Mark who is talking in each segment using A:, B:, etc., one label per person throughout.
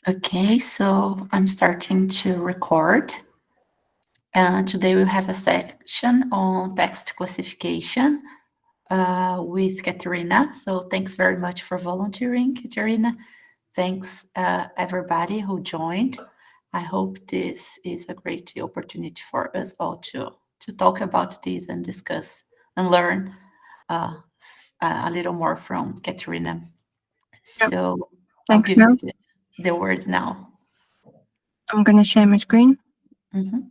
A: Okay, so I'm starting to record. Today we'll have a section on text classification with Katerina. So thanks very much for volunteering, Katerina. Thanks everybody who joined. I hope this is a great opportunity for us all to talk about this and discuss and learn a little more from Katerina.
B: Yep.
A: So I'll
B: Thanks,
A: give
B: Mel.
A: you the word now.
B: I'm going to share my screen.
A: Mhm.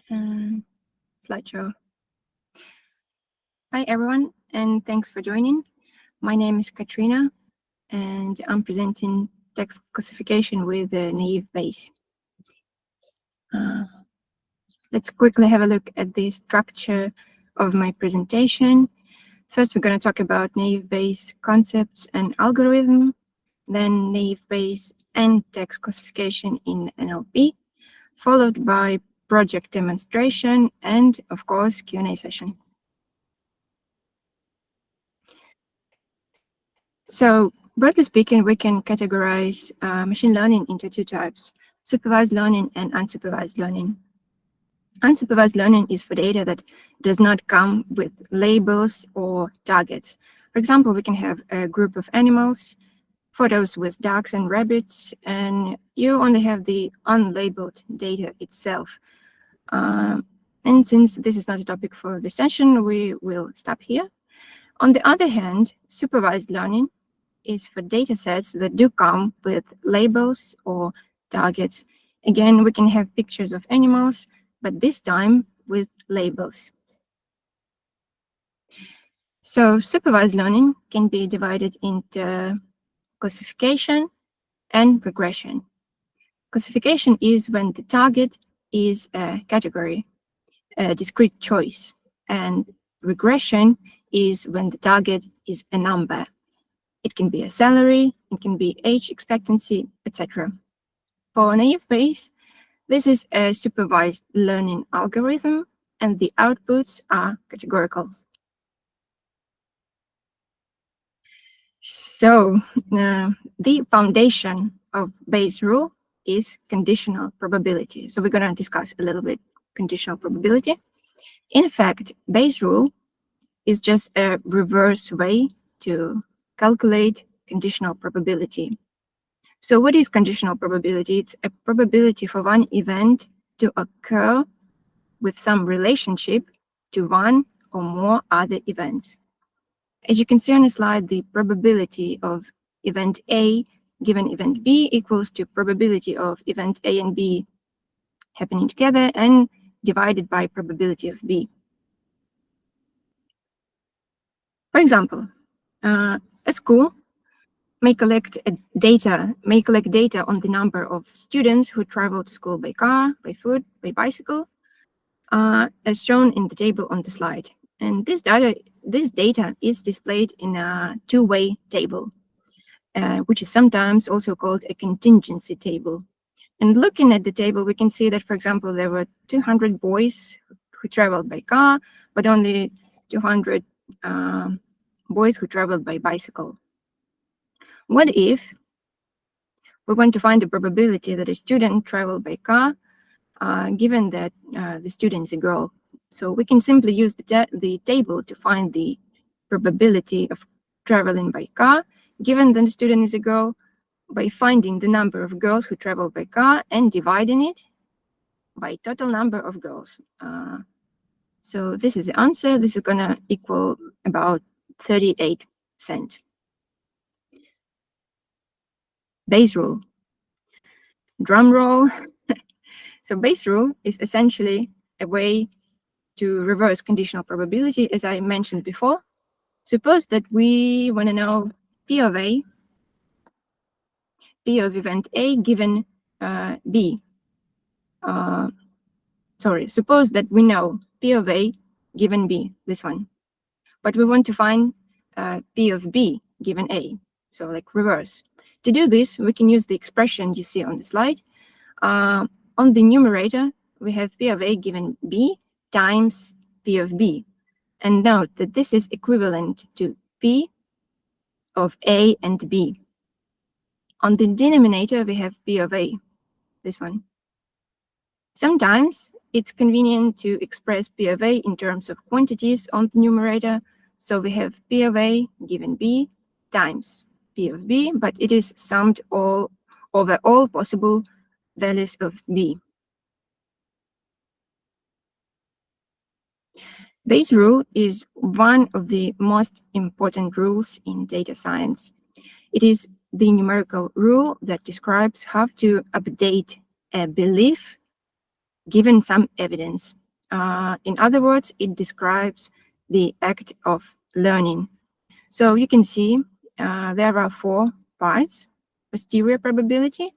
B: And slideshow. Hi, everyone, and thanks for joining. My name is Katrina, and I'm presenting text classification with a naive Bayes. Let's quickly have a look at the structure of my presentation. First, we're going to talk about naive Bayes concepts and algorithm, then naive Bayes and text classification in NLP, followed by project demonstration, and of course, Q&A session. So broadly speaking, we can categorize machine learning into two types, supervised learning and unsupervised learning. Unsupervised learning is for data that does not come with labels or targets. For example, we can have a group of animals, photos with dogs and rabbits, and you only have the unlabeled data itself. And since this is not a topic for the session, we will stop here. On the other hand, supervised learning is for data sets that do come with labels or targets. Again, we can have pictures of animals, but this time with labels. So supervised learning can be divided into classification and regression. Classification is when the target is a category, a discrete choice, and regression is when the target is a number. It can be a salary, it can be age expectancy, etc. For naive Bayes, this is a supervised learning algorithm, and the outputs are categorical. So the foundation of Bayes' rule is conditional probability. So we're going to discuss a little bit conditional probability. In fact, Bayes' rule is just a reverse way to calculate conditional probability. So what is conditional probability? It's a probability for one event to occur with some relationship to one or more other events. As you can see on the slide, the probability of event A given event B equals to probability of event A and B happening together and divided by probability of B. For example, a school may collect data on the number of students who travel to school by car, by foot, by bicycle, as shown in the table on the slide. And this data is displayed in a two-way table, which is sometimes also called a contingency table. And looking at the table, we can see that, for example, there were 200 boys who traveled by car, but only 200 boys who traveled by bicycle. What if we want to find the probability that a student traveled by car, given that the student is a girl? So we can simply use the table to find the probability of traveling by car, given that the student is a girl, by finding the number of girls who travel by car and dividing it by total number of girls. So this is the answer. This is going to equal about 38%. Bayes rule. Drum roll. So Bayes rule is essentially a way to reverse conditional probability, as I mentioned before. Suppose that we want to know P of A, P of event A given B. Suppose that we know P of A given B, this one. But we want to find P of B given A, so like reverse. To do this, we can use the expression you see on the slide. On the numerator, we have P of A given B, times P of B. And note that this is equivalent to P of A and B. On the denominator, we have P of A, this one. Sometimes it's convenient to express P of A in terms of quantities on the numerator. So we have P of A given B times P of B, but it is summed over all possible values of B. Bayes' rule is one of the most important rules in data science. It is the numerical rule that describes how to update a belief given some evidence. In other words, it describes the act of learning. So you can see there are 4 parts. Posterior probability,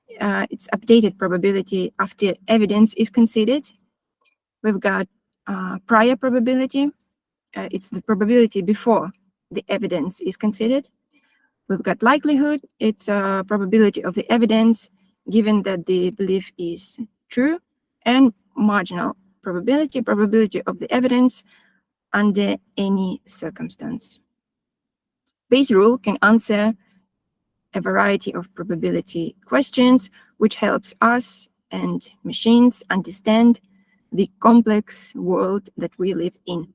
B: it's updated probability after evidence is considered. We've got prior probability, it's the probability before the evidence is considered. We've got likelihood, it's a probability of the evidence given that the belief is true, and marginal probability, probability of the evidence under any circumstance. Bayes' rule can answer a variety of probability questions, which helps us and machines understand the complex world that we live in.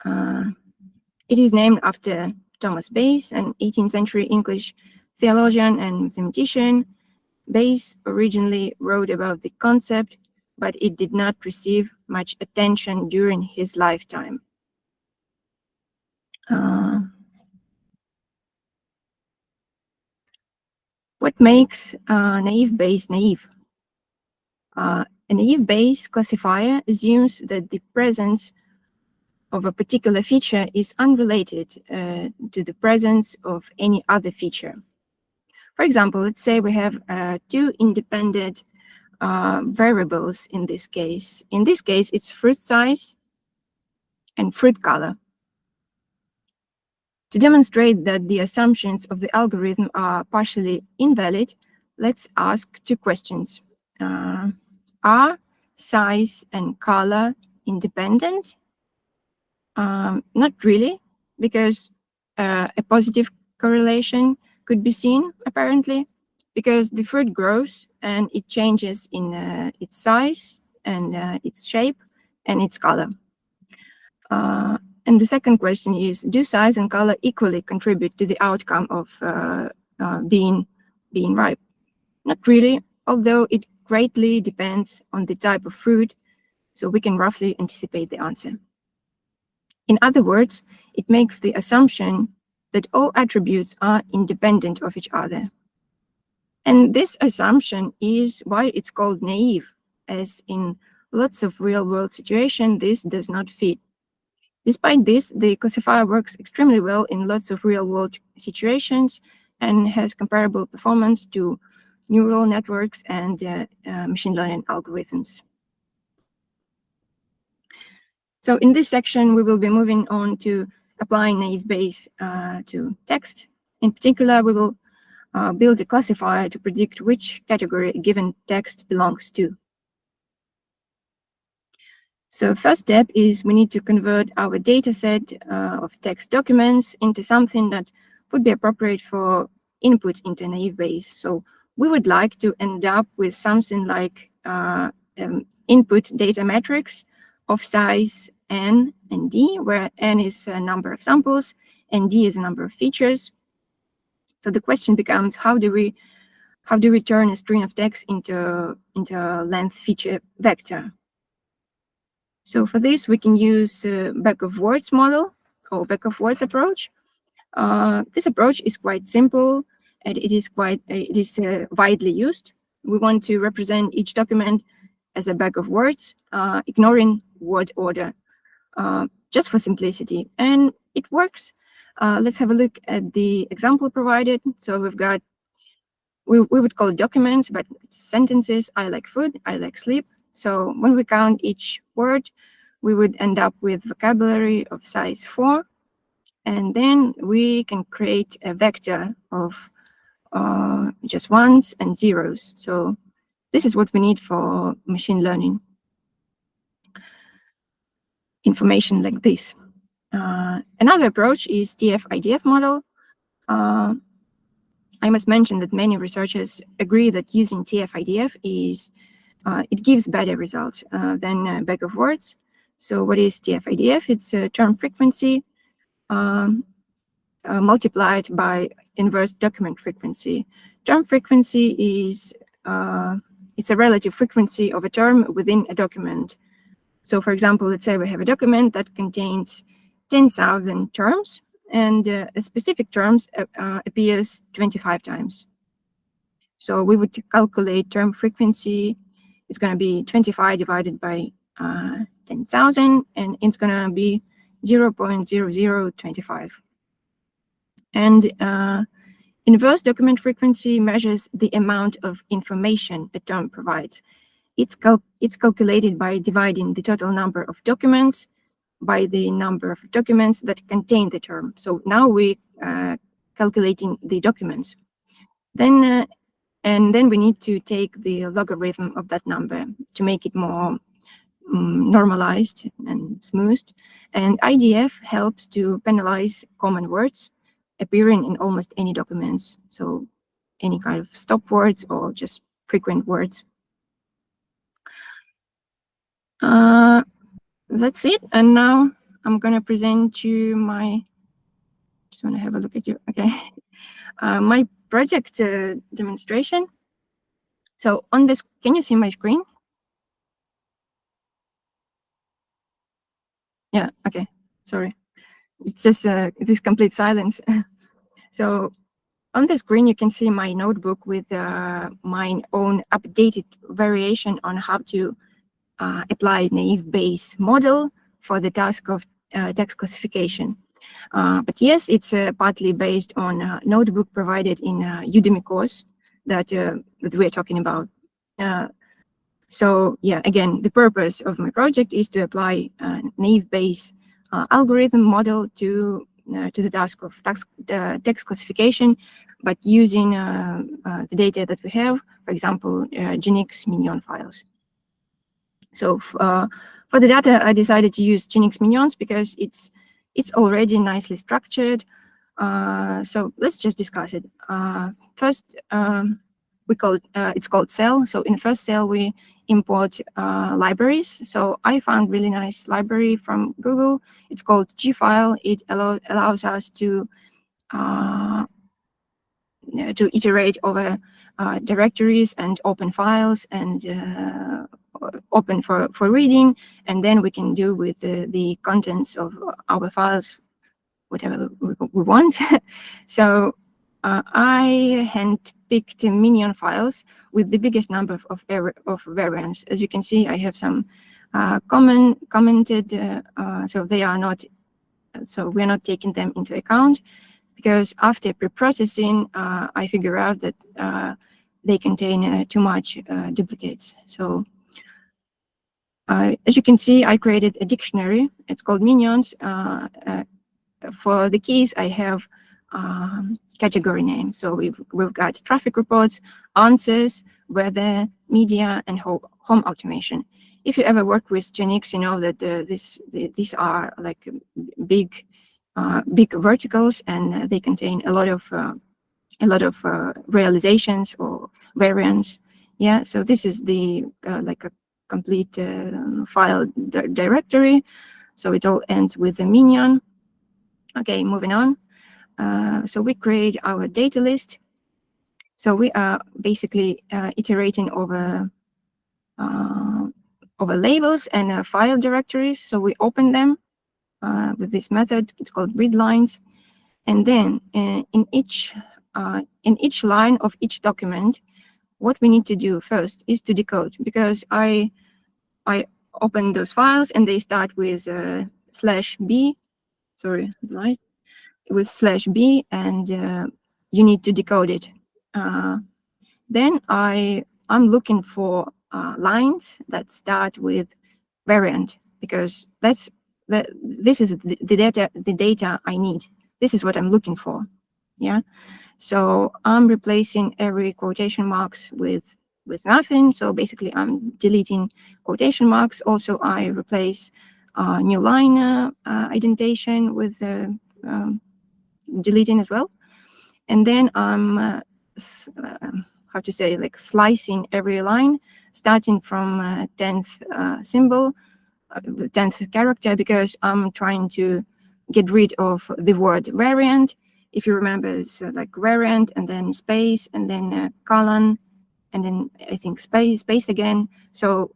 B: It is named after Thomas Bayes, an 18th century English theologian and mathematician. Bayes originally wrote about the concept, but it did not receive much attention during his lifetime. What makes naive Bayes naive? A naive Bayes classifier assumes that the presence of a particular feature is unrelated to the presence of any other feature. For example, let's say we have 2 independent variables in this case. In this case, it's fruit size and fruit color. To demonstrate that the assumptions of the algorithm are partially invalid, let's ask 2 questions. Are size and color independent? Not really, because a positive correlation could be seen, apparently, because the fruit grows and it changes in its size and its shape and its color. And the second question is, do size and color equally contribute to the outcome of being ripe? Not really, although it greatly depends on the type of fruit, so we can roughly anticipate the answer. In other words, it makes the assumption that all attributes are independent of each other. And this assumption is why it's called naive, as in lots of real-world situations, this does not fit. Despite this, the classifier works extremely well in lots of real-world situations and has comparable performance to neural networks and machine learning algorithms. So in this section, we will be moving on to applying naive Bayes to text. In particular, we will build a classifier to predict which category a given text belongs to. So first step is we need to convert our data set of text documents into something that would be appropriate for input into naive Bayes. So we would like to end up with something like input data matrix of size n and d, where n is a number of samples and d is a number of features. So the question becomes, how do we turn a string of text into a length feature vector? So for this, we can use back of words model or back of words approach. This approach is quite simple and it is widely used. We want to represent each document as a bag of words, ignoring word order, just for simplicity. And it works. Let's have a look at the example provided. So we've got, we would call it documents, but it's sentences. I like food, I like sleep. So when we count each word, we would end up with vocabulary of size 4. And then we can create a vector of just ones and zeros. So this is what we need for machine learning. information like this. Another approach is TF-IDF model. I must mention that many researchers agree that using TF-IDF it gives better results than bag of words. So what is TF-IDF? It's a term frequency multiplied by inverse document frequency. Term frequency is it's a relative frequency of a term within a document. So for example, let's say we have a document that contains 10,000 terms, and a specific terms appears 25 times. So we would calculate term frequency. It's going to be 25 divided by 10,000, and it's going to be 0.0025. And inverse document frequency measures the amount of information a term provides. It's calculated by dividing the total number of documents by the number of documents that contain the term. So now we're calculating the documents. Then we need to take the logarithm of that number to make it more normalized and smoothed. And IDF helps to penalize common words appearing in almost any documents. So any kind of stop words or just frequent words. That's it. And now I'm going to present you my, just want to have a look at you. Okay. My project demonstration. So on this, can you see my screen? Yeah, okay, sorry. It's just this complete silence. So on the screen, you can see my notebook with my own updated variation on how to apply naive Bayes model for the task of text classification. But yes, it's partly based on a notebook provided in a Udemy course that we're talking about. So yeah, again, the purpose of my project is to apply a naive Bayes algorithm model to the task of text classification, but using the data that we have, for example, Genix minion files. So for the data, I decided to use Genix minions because it's already nicely structured. So let's just discuss it. First, it's called cell. So in the first cell, we import libraries. So I found really nice library from Google. It's called Gfile. It allows us to iterate over directories and open files and open for reading, and then we can do with the contents of our files whatever we want. So I handpicked minion files with the biggest number of variants. As you can see, I have some commented, so they are not, so we're not taking them into account, because after pre-processing, I figure out that they contain too much duplicates. So as you can see, I created a dictionary. It's called Minions. For the keys, I have category names. So we've got traffic reports, answers, weather, media, and home automation. If you ever work with Genix, you know that these are like big verticals, and they contain a lot of realizations or variants. Yeah, so this is the like a complete file directory. So it all ends with a minion. Okay, moving on. So we create our data list. So we are basically iterating over labels and file directories. So we open them with this method. It's called readlines. And then in each line of each document, what we need to do first is to decode, because I open those files and they start with /b. Sorry, slide. With /b, and you need to decode it. Then I'm looking for lines that start with variant, because this is the data I need. This is what I'm looking for. Yeah. So I'm replacing every quotation marks with nothing. So basically I'm deleting quotation marks. Also, I replace new line indentation with deleting as well. And then I'm how to say, like slicing every line, starting from 10th symbol, the 10th character, because I'm trying to get rid of the word variant. If you remember, it's like variant and then space and then colon and then I think space again. So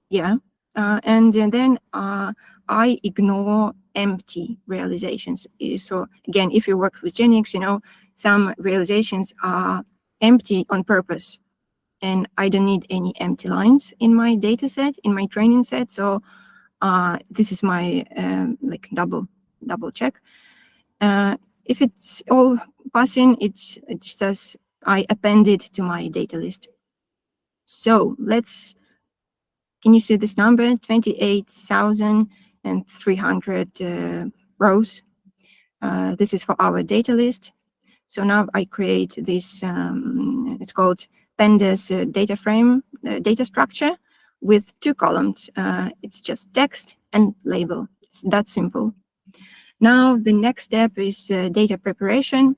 B: yeah, and then I ignore empty realizations. So again, if you work with Genix, you know, some realizations are empty on purpose, and I don't need any empty lines in my data set, in my training set. So this is my like double check. If it's all passing, it's just I append it to my data list. So can you see this number? 28,300 rows. This is for our data list. So now I create this, it's called pandas data frame, data structure with 2 columns. It's just text and label. It's that simple. Now the next step is data preparation.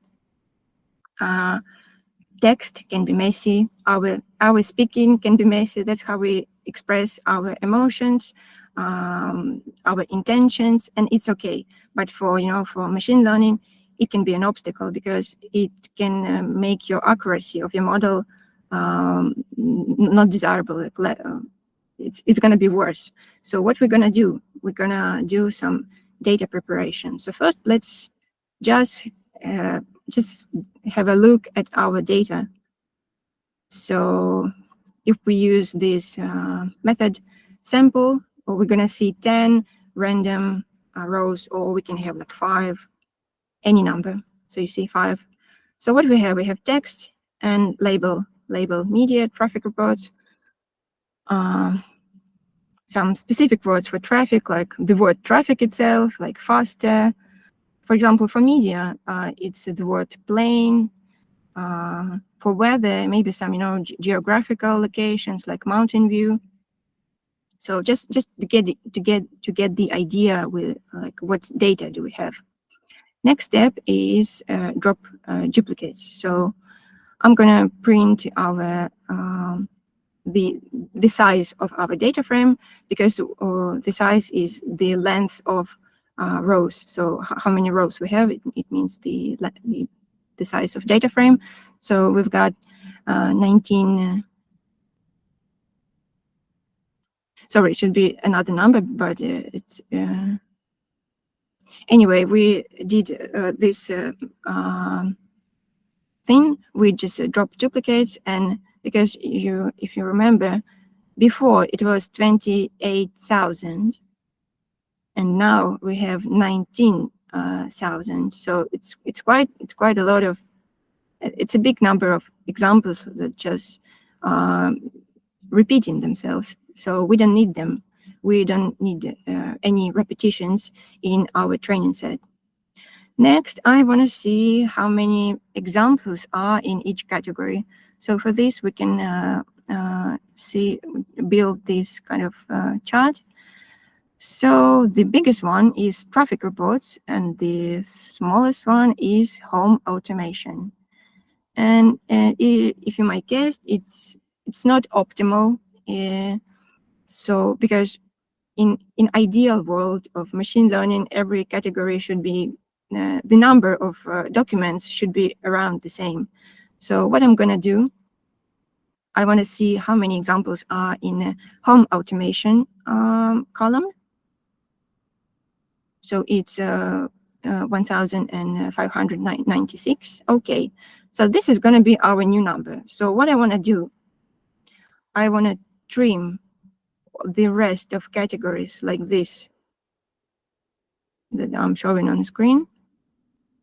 B: Text can be messy. Our speaking can be messy. That's how we express our emotions, our intentions, and it's okay. But for machine learning, it can be an obstacle because it can make your accuracy of your model not desirable. It's going to be worse. So what we're going to do? We're going to do some data preparation. So first, let's just have a look at our data. So if we use this method sample, or we're going to see 10 random rows, or we can have like 5, any number. So you see 5. So what we have text and label media, traffic reports, some specific words for traffic, like the word traffic itself, like faster. For example, for media, it's the word plane. For weather, maybe some geographical locations like mountain view. So just to get the idea with like what data do we have. Next step is drop duplicates. So I'm gonna print our the size of our data frame, because the size is the length of rows. So how many rows we have, it means the size of data frame. So we've got 19. Sorry, it should be another number, but it's anyway. We did this thing. We just drop duplicates, and because if you remember, before it was 28,000, and now we have 19,000. So it's quite a lot of. It's a big number of examples that just repeating themselves. So we don't need them. We don't need any repetitions in our training set. Next, I want to see how many examples are in each category. So for this, we can build this kind of chart. So the biggest one is traffic reports, and the smallest one is home automation. And if you might guess, it's not optimal. So because in ideal world of machine learning, every category should be the number of documents should be around the same. So what I'm gonna do, I want to see how many examples are in the home automation column. So it's 1,596. Okay, so this is going to be our new number. So what I want to do, I want to trim the rest of categories like this that I'm showing on the screen.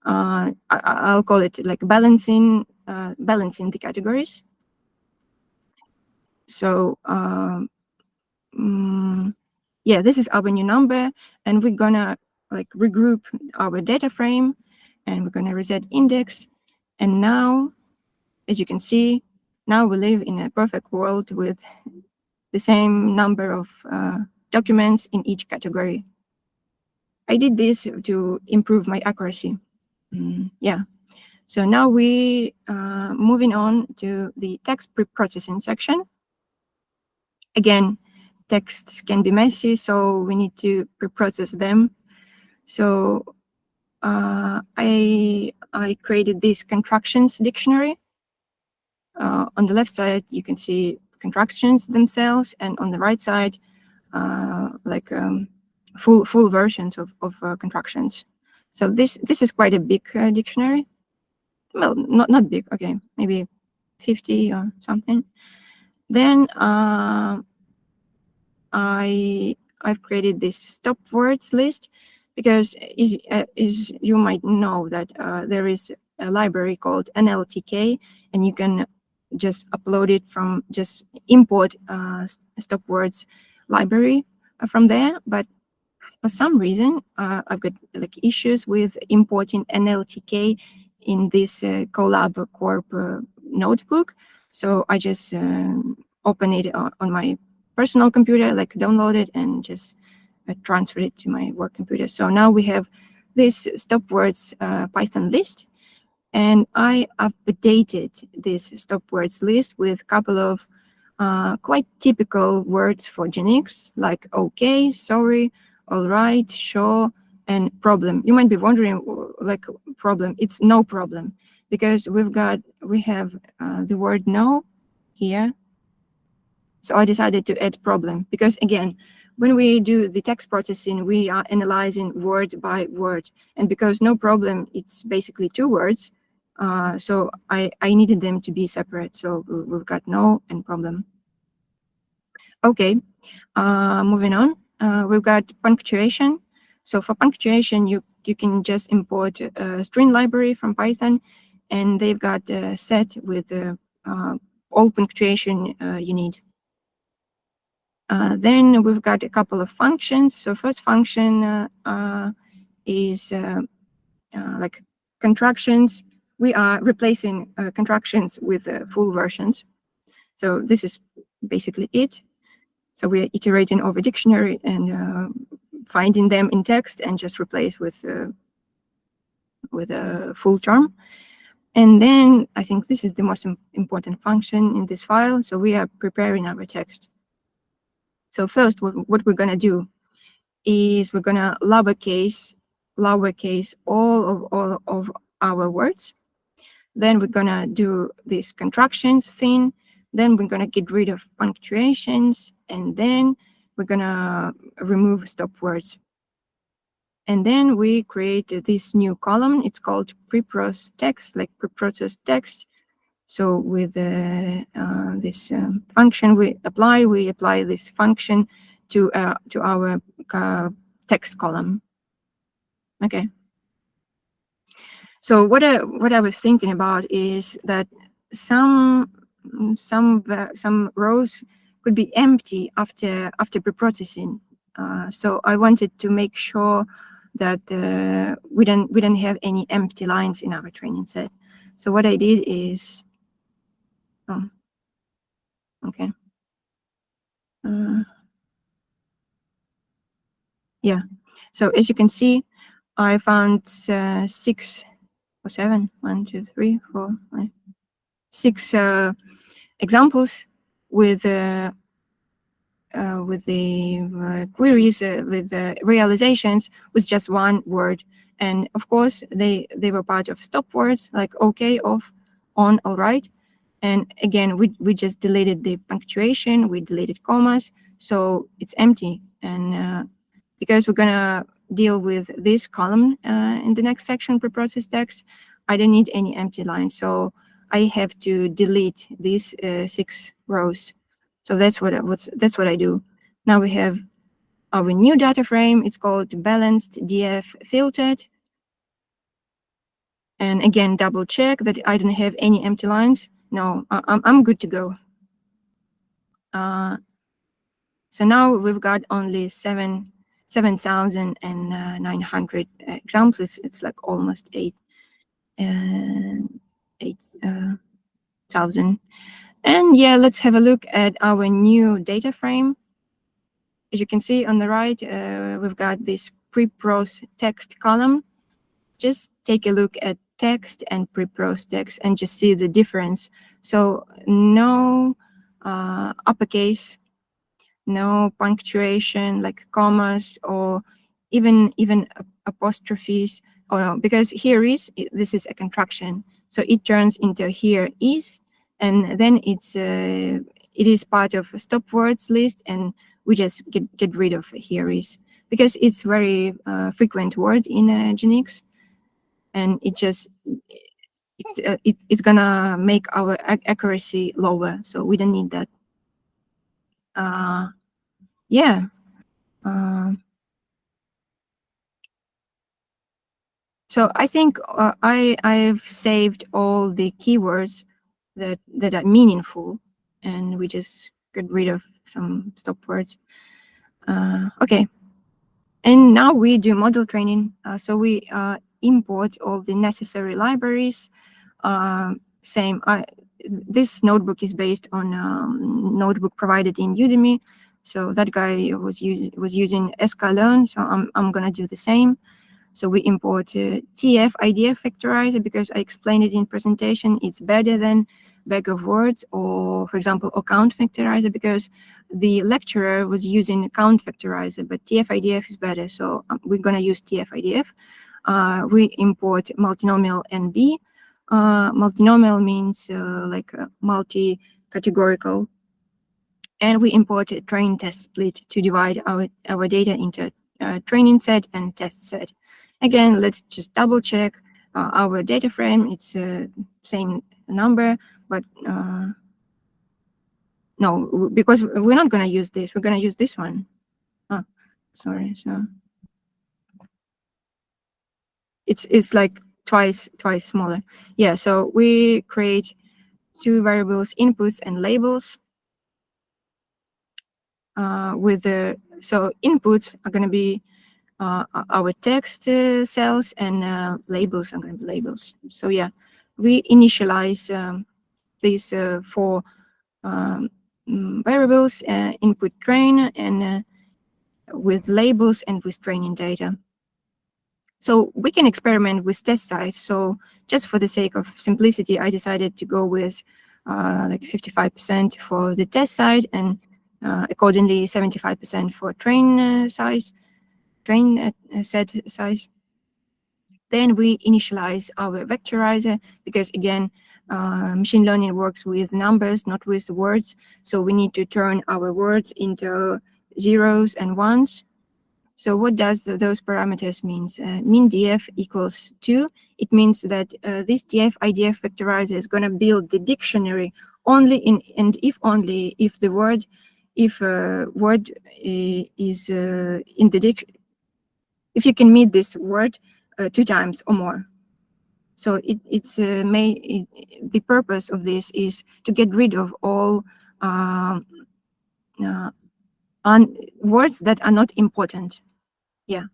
B: I'll call it like balancing the categories. So yeah, this is our new number, and we're gonna like regroup our data frame, and we're gonna reset index. And now, as you can see, now we live in a perfect world with the same number of documents in each category. I did this to improve my accuracy. Yeah. So now we moving on to the text pre-processing section. Again, texts can be messy, so we need to pre-process them. So I created this contractions dictionary. On the left side, you can see contractions themselves, and on the right side, full versions of contractions. So this is quite a big dictionary. Well, not big. Okay, maybe 50 or something. Then I've created this stop words list because is you might know that there is a library called NLTK, and you can just upload it from just import stop words library from there. But for some reason, I've got like issues with importing NLTK in this Colab Corp notebook. So I just open it on my personal computer, like download it and just transfer it to my work computer. So now we have this stop words Python list, and I updated this stop words list with a couple of quite typical words for Genix, like okay, sorry, all right, sure, and problem. You might be wondering, like, problem. It's no problem, because we have the word no here. So I decided to add problem because, again, when we do the text processing, we are analyzing word by word, and because no problem, it's basically two words. So I needed them to be separate. So we've got no and problem. Okay, moving on. We've got punctuation. So for punctuation, you can just import a string library from Python, and they've got a set with all punctuation you need. Then we've got a couple of functions. So first function is like contractions. We are replacing contractions with full versions. So this is basically it. So we're iterating over dictionary and finding them in text and just replace with a full term. And then I think this is the most important function in this file. So we are preparing our text. So first, what we're going to do is we're going to lowercase all of our words. Then we're going to do this contractions thing. Then we're going to get rid of punctuations. And then we're going to remove stop words. And then we create this new column. It's called preprocessed text, like preprocessed text. So with this function we apply this function to our text column. Okay. So what I was thinking about is that some rows could be empty after preprocessing. So I wanted to make sure that we don't have any empty lines in our training set. So what I did is, okay. Yeah. So as you can see, I found 6 or 7, 1, 2, 3, 4, 5, 6 examples with the queries with the realizations with just one word, and of course they were part of stop words like okay, off, on, all right. And again, we just deleted the punctuation, we deleted commas, so it's empty. And because we're gonna deal with this column in the next section, preprocessed text, I don't need any empty lines, so I have to delete these 6 rows. So that's what I do. Now we have our new data frame. It's called balanced df filtered. And again, double check that I don't have any empty lines. No, I'm good to go. So now we've got only 7,900 examples. It's like almost 8,000. And yeah, let's have a look at our new data frame. as you can see on the right, we've got this pre-prose text column. Just take a look at text and pre-prose text and just see the difference. So no uppercase, no punctuation like commas or even apostrophes, or no, because here is, this is a contraction, so it turns into here is, and then it is part of a stop words list, and we just get rid of here is, because it's very frequent word in Genix, and it's gonna make our accuracy lower, so we don't need that. Yeah. So I think I've saved all the keywords that are meaningful, and we just get rid of some stop words. Okay, and now we do model training. So we import all the necessary libraries. Same. This notebook is based on notebook provided in Udemy. So that guy was using sklearn. So I'm gonna do the same. So we import TF IDF vectorizer because I explained it in presentation. It's better than bag of words, or for example, or count vectorizer, because the lecturer was using count vectorizer, but TF IDF is better. So we're gonna use TF IDF. We import multinomial NB. Multinomial means like multi-categorical. And we import a train test split to divide our data into training set and test set. Again, let's just double check our data frame. It's same number, but no, because we're not going to use this. We're going to use this one. Oh, sorry. So it's like twice smaller. Yeah. So we create two variables, inputs and labels. So inputs are going to be our text cells, and labels are going to be labels. So yeah, we initialize these four variables, input train, and with labels and with training data. So we can experiment with test size. So just for the sake of simplicity, I decided to go with like 55% for the test side, and accordingly 75% for train size. Train set size. Then we initialize our vectorizer, because again, machine learning works with numbers, not with words. So we need to turn our words into zeros and ones. So what does those parameters means? Min df equals 2. It means that this df idf vectorizer is going to build the dictionary only if the word is in the dictionary. If you can meet this word 2 times or more. So the purpose of this is to get rid of all words that are not important. Yeah.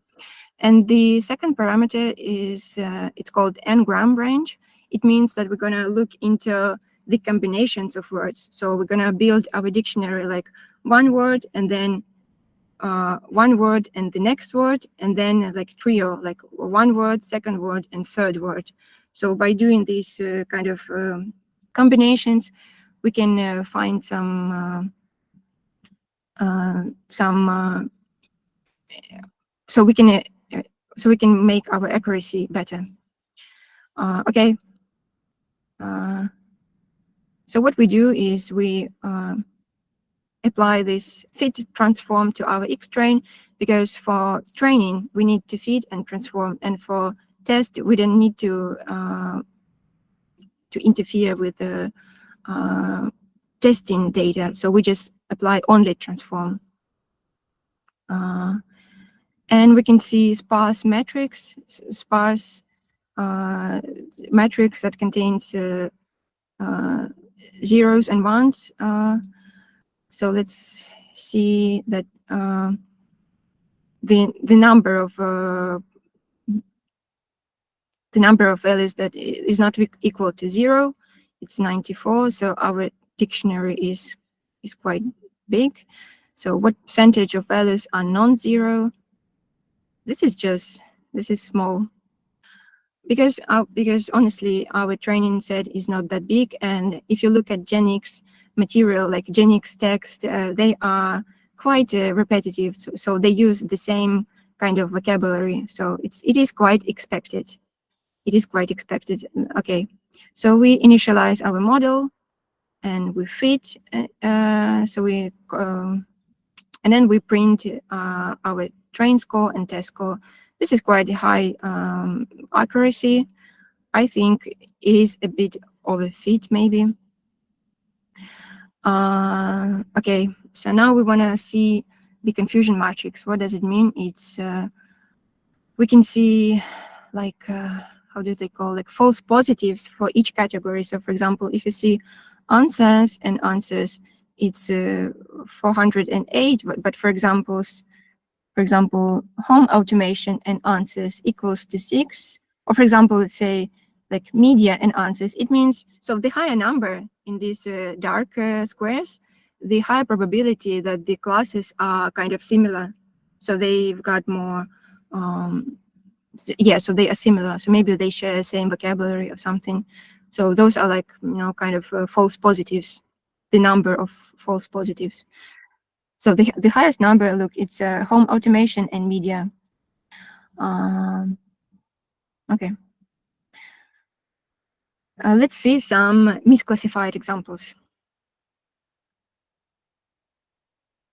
B: And the second parameter is it's called n-gram range. It means that we're going to look into the combinations of words. So we're going to build our dictionary like one word, and then one word and the next word, and then like trio, like one word, second word, and third word. So by doing these kind of combinations, we can find some so we can make our accuracy better. Okay. So what we do is we apply this fit transform to our X-train, because for training we need to fit and transform, and for test we don't need to interfere with the testing data. So we just apply only transform. And we can see sparse metrics, sparse matrix that contains zeros and ones. So let's see that the number of values that is not equal to 0, it's 94. So our dictionary is quite big. So what percentage of values are non-zero? This is small, because honestly our training set is not that big, and if you look at Genix material, like Genix text, they are quite repetitive, so they use the same kind of vocabulary, so it is quite expected. Okay, so we initialize our model and we fit, and then we print our train score and test score. This is quite high accuracy. I think it is a bit overfit, maybe. Okay, so now we want to see the confusion matrix. What does it mean? It's we can see like how do they call, like false positives for each category. So for example, if you see answers and answers, it's 408, but for example, home automation and answers equals to 6. Or for example, let's say like media and answers, it means, so the higher number in these dark squares, the higher probability that the classes are kind of similar. So they've got more, so they are similar. So maybe they share the same vocabulary or something. So those are like, kind of false positives, the number of false positives. So the highest number, look, it's home automation and media. Okay. Let's see some misclassified examples.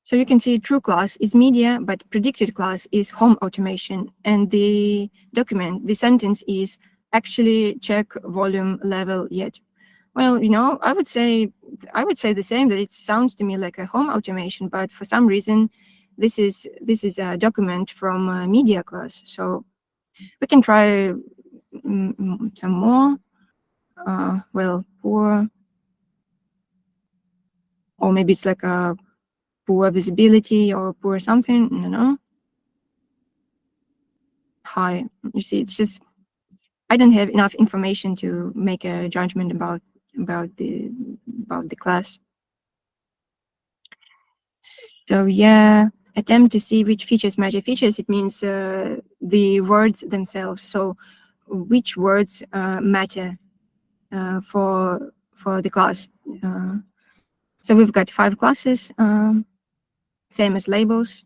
B: So you can see true class is media, but predicted class is home automation. And the document, the sentence is actually check volume level yet. Well, I would say the same, that it sounds to me like a home automation, but for some reason, this is a document from a media class. So we can try some more. Well, poor, or maybe it's like a poor visibility or poor something. No. High. You see, it's just I don't have enough information to make a judgment about the class. So yeah, attempt to see which features matter. Features, it means the words themselves. So which words matter for the class. So we've got 5 classes, same as labels.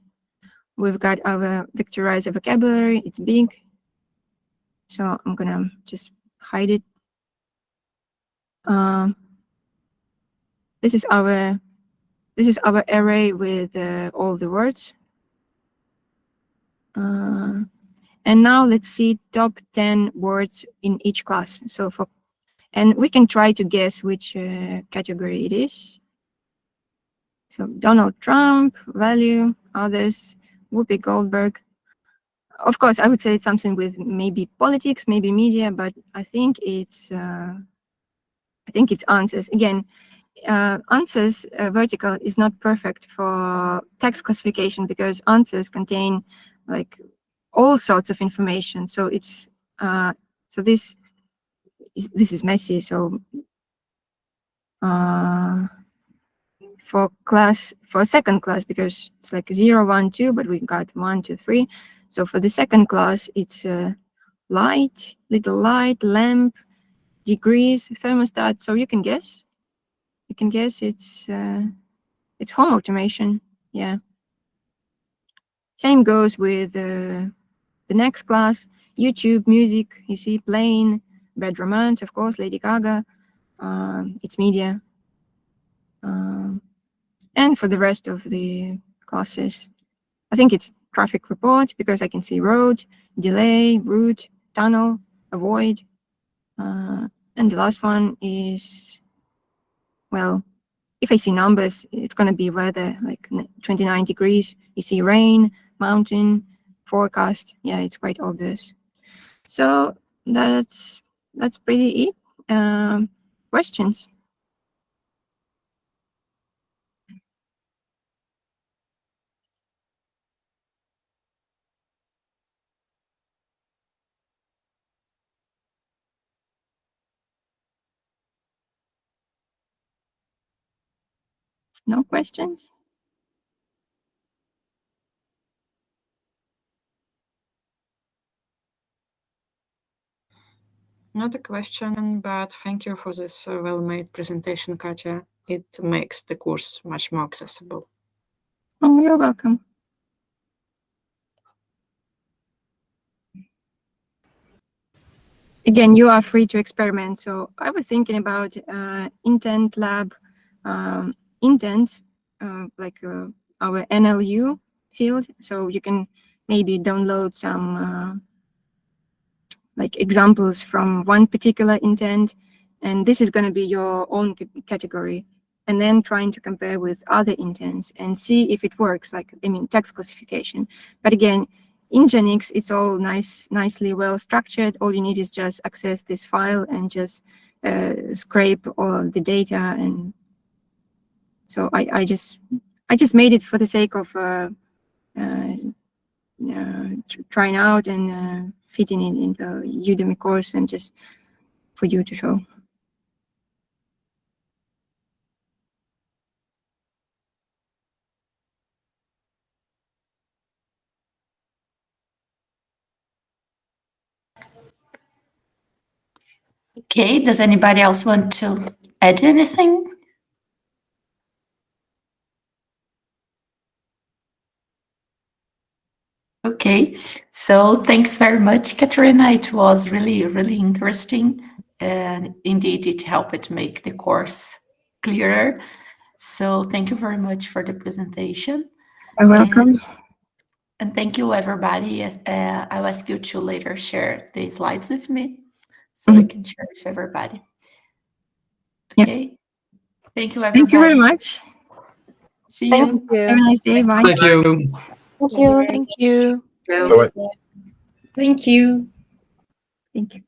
B: We've got our vectorizer vocabulary. It's big, so I'm gonna just hide it. This is our array with all the words. And now let's see top 10 words in each class. So and we can try to guess which category it is. So Donald Trump, value, others, Whoopi Goldberg. Of course, I would say it's something with maybe politics, maybe media, but I think it's answers. Again, answers vertical is not perfect for text classification because answers contain like all sorts of information. So it's this is messy. So for second class, because it's like 0, 1, 2, but we got 1, 2, 3. So for the second class, it's light, little light, lamp, degrees, thermostat. So you can guess. It's home automation. Yeah. Same goes with the next class, YouTube, music. You see, playing, Bad Romance, of course, Lady Gaga. It's media. And for the rest of the classes, I think it's traffic report because I can see road, delay, route, tunnel, avoid. And the last one is, well, if I see numbers, it's going to be weather, like 29 degrees. You see rain, mountain, forecast. Yeah, it's quite obvious. So that's pretty it. Questions? No questions?
C: not a question, but thank you for this well-made presentation, Katya. It makes the course much more accessible.
B: Oh, you're welcome. Again, you are free to experiment. So I was thinking about intent lab intents, like our NLU field. So you can maybe download some like examples from one particular intent, and this is going to be your own category, and then trying to compare with other intents and see if it works, like, I mean, text classification. But again, in Genix, it's all nicely well structured. All you need is just access this file and just scrape all the data. And so I just made it for the sake of trying out and fitting it into Udemy course, and just for you to show.
A: Okay, does anybody else want to add anything? Okay, so thanks very much, Katerina. It was really, really interesting. And indeed, it helped make the course clearer. So thank you very much for the presentation.
B: You're welcome.
A: And thank you, everybody. I'll ask you to later share the slides with me so I can share with everybody. Okay. Yep. Thank you, everybody.
B: Thank you very much.
A: See you.
B: Have a nice day. Bye.
D: Thank you.
E: Thank you.
B: Thank you.
E: Thank you.
B: Thank you.